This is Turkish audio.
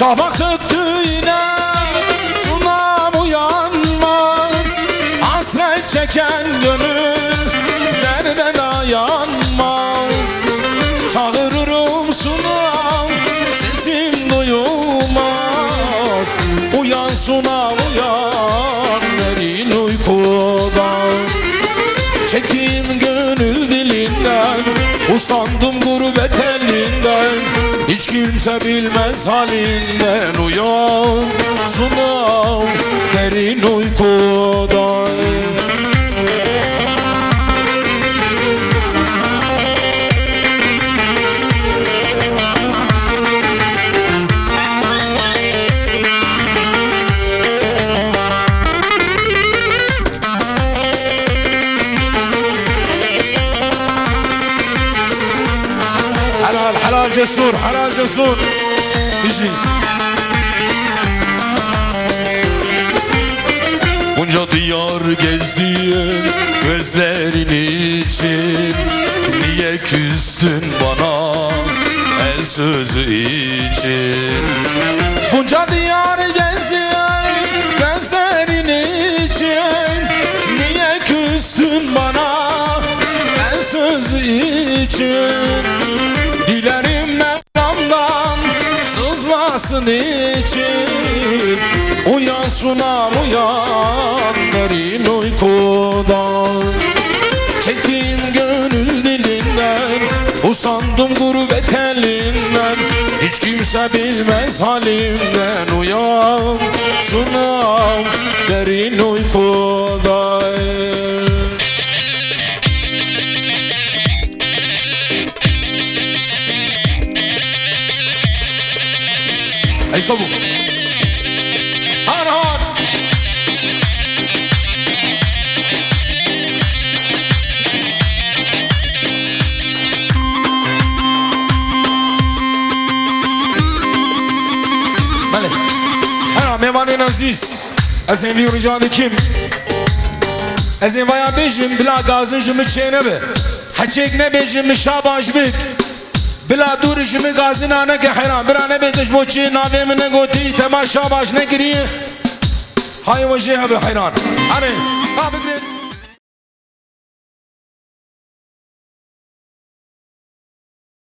Şafak söktüğüne sunam uyanmaz. Hasret çeken gönül nerede dayanmaz. Çağırırım sunam sesim duyulmaz. Uyan sunam uyan derin uykudan. Çektiğim gönül dilinden, usandım gurbet elinden. Hiç kimse bilmez halinden. Uyan sunam derin uykudan. Helal cesur, helal cesur. İşi. Bunca diyar gezdiğim gözlerin için niye küstün bana el sözü için? Bunca diyar gezdiğim gözlerin için niye küstün bana el sözü için? Dilerim Mevlam'dan sızlasın için. Uyan sunam uyan derin uykudan. Çektiğim gönül dilinden, usandım gurbet elinden. Hiç kimse bilmez halimden. Uyan sunam derin uykudan. Ey sabuk Arhan Bale Arhan mevanin aziz Ezen li rica dikim Ezen vaya bejim bila gazın jimi çeynebe Haçek ne bejim şabaş bik بلا دور جمی غازی نانه که حیران برانه بیتش بوچی ناوی منه گوتی تماشا باش نگریه های وجه به حیران آره